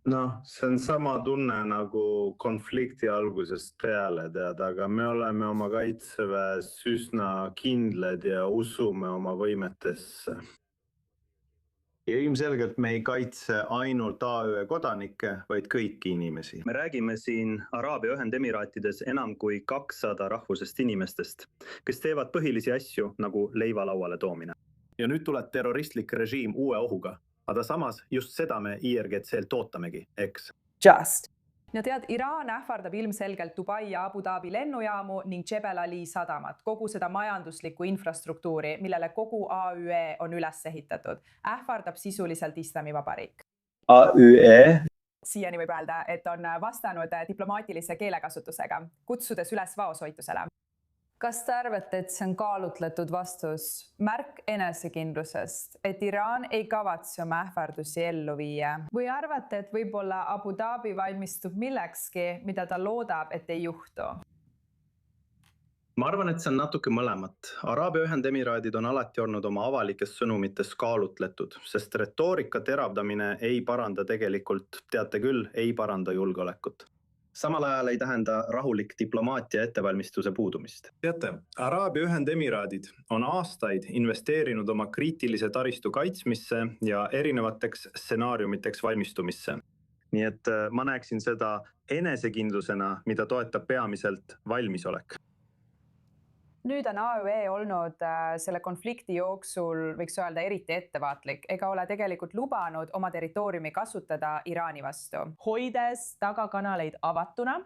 Noh, see on sama tunne nagu konflikti algusest peale, tead, aga me oleme oma kaitseväes üsna kindlad ja usume oma võimetesse. Ja ilmselgelt me ei kaitse ainult AÜE kodanikke, vaid kõiki inimesi. Me räägime siin Araabia Ühendemiraatides enam kui 200 rahvusest inimestest, kes teevad põhilisi asju nagu leiva lauale toomine. Ja nüüd tuleb terroristlik režiim uue ohuga, aga samas just seda me IRGC-lt ootamegi, eks? Just. No tead, Iraan ähvardab ilmselgelt Dubai ja Abu Dhabi lennujaamu ning Jebel Ali sadamat, kogu seda majanduslikku infrastruktuuri, millele kogu AÜE on üles ehitatud. Ähvardab sisuliselt Islamivabariik. AÜE? Siiani võib öelda, et on vastanud diplomaatilise keelekasutusega, kutsudes üles vaoshoitusele. Kas te arvate, et see on kaalutletud vastus, märk enesekindlusest, et Iraan ei kavatse oma ähvardusi ellu viia? Või arvate, et võib-olla Abu Dhabi valmistub millekski, mida ta loodab, et ei juhtu? Ma arvan, et see on natuke mõlemat. Araabia Ühendemiraadid on alati olnud oma avalikes sõnumites kaalutletud, sest retoorika teravdamine ei paranda tegelikult, teate küll, ei paranda julgeolekut. Samal ajal ei tähenda rahulik diplomaatia ettevalmistuse puudumist. Teate, Araabia Ühendemiraadid on aastaid investeerinud oma kriitilise taristu kaitsmisse ja erinevateks stsenaariumiteks valmistumisse. Nii et ma näeksin seda enesekindlusena, mida toetab peamiselt valmisolek. Nüüd on AÜE olnud selle konflikti jooksul, võiks öelda, eriti ettevaatlik, ega ole tegelikult lubanud oma territooriumi kasutada Iraani vastu. Hoides tagakanaleid avatuna,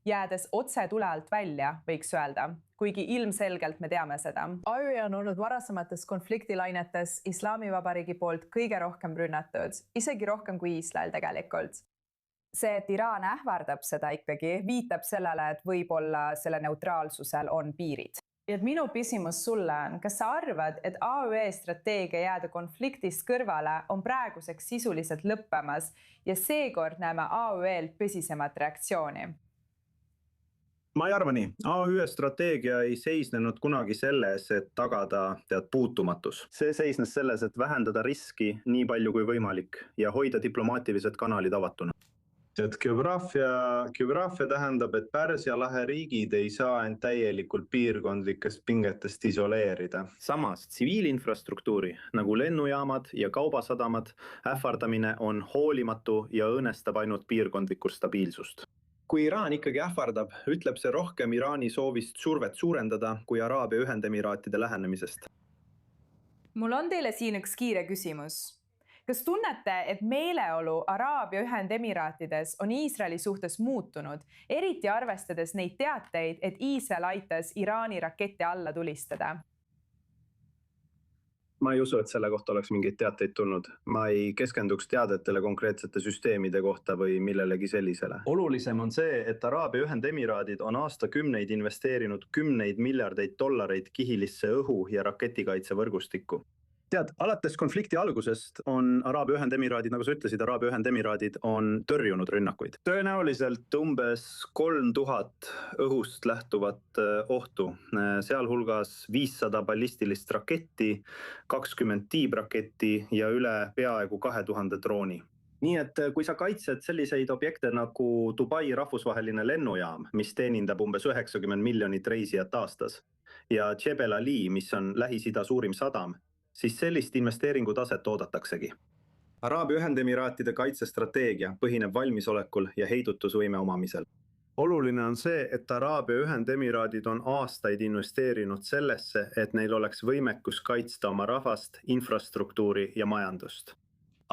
jäädes otse tule alt välja, võiks öelda, kuigi ilmselgelt me teame seda. AÜE on olnud varasemates konfliktilainetes Islamivabariigi poolt kõige rohkem rünnatud, isegi rohkem kui Iisrael tegelikult. See, et Iraan ähvardab seda ikkagi, viitab sellele, et võib-olla selle neutraalsusel on piirid. Ja minu küsimus sulle on, kas sa arvad, et AÜE strateegia jääda konfliktist kõrvale on praeguseks sisuliselt lõppemas ja seekord näeme AÜE-lt tõsisemat reaktsiooni? Ma ei arva nii. AÜE strateegia ei seisnenud kunagi selles, et tagada puutumatus. See seisnes selles, et vähendada riski nii palju kui võimalik ja hoida diplomaatilised kanalid avatuna. Et geograafia tähendab, et Pärsia lahe riigid ei saa end täielikult piirkondlikest pingetest isoleerida. Samas tsiviilinfrastruktuuri nagu lennujaamad ja kaubasadamad ähvardamine on hoolimatu ja õõnestab ainult piirkondlikku stabiilsust. Kui Iraan ikkagi ähvardab, ütleb see rohkem Iraani soovist survet suurendada kui Araabia Ühendemiraatide lähenemisest. Mul on teile siin üks kiire küsimus. Kas tunnete, et meeleolu Araabia Ühendemiraatides on Iisraeli suhtes muutunud, eriti arvestades neid teateid, et Iisrael aitas Iraani rakette alla tulistada? Ma ei usu, et selle kohta oleks mingeid teateid tulnud. Ma ei keskenduks teadetele konkreetsete süsteemide kohta või millelegi sellisele. Olulisem on see, et Araabia Ühendemiraadid on aastakümneid investeerinud $10 miljardeid kihilisse õhu- ja raketikaitsevõrgustikku. Tead, alates konflikti algusest on Araabia Ühendemiraadid, nagu sa ütlesid, Araabia Ühendemiraadid on tõrjunud rünnakuid. Tõenäoliselt umbes 3000 õhust lähtuvat ohtu, sealhulgas 500 ballistilist raketti, 20 tiibraketti ja üle peaaegu 2000 drooni. Nii et kui sa kaitsed selliseid objekte nagu Dubai rahvusvaheline lennujaam, mis teenindab umbes 90 miljonit reisijat aastas, ja Jebel Ali, mis on Lähis-Ida suurim sadam, siis sellist investeeringutaset oodataksegi. Araabia Ühendemiraatide kaitsestrateegia põhineb valmisolekul ja heidutusvõime omamisel. Oluline on see, et Araabia Ühendemiraadid on aastaid investeerinud sellesse, et neil oleks võimekus kaitsta oma rahvast, infrastruktuuri ja majandust.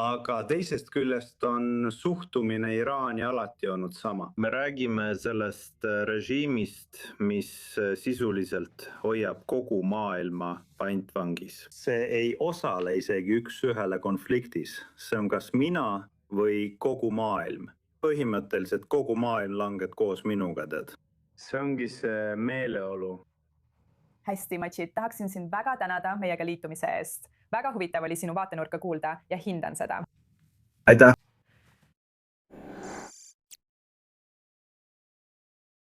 Aga teisest küljest on suhtumine Iraani alati olnud sama. Me räägime sellest režiimist, mis sisuliselt hoiab kogu maailma pantvangis. See ei osale isegi üks-ühele konfliktis. See on kas mina või kogu maailm. Põhimõtteliselt kogu maailm langeb koos minuga, tead. See ongi see meeleolu. Hästi, Matšid, tahaksin sind väga tänada meiega liitumise eest. Väga huvitav oli sinu vaatenurka kuulda ja hindan seda. Aitäh!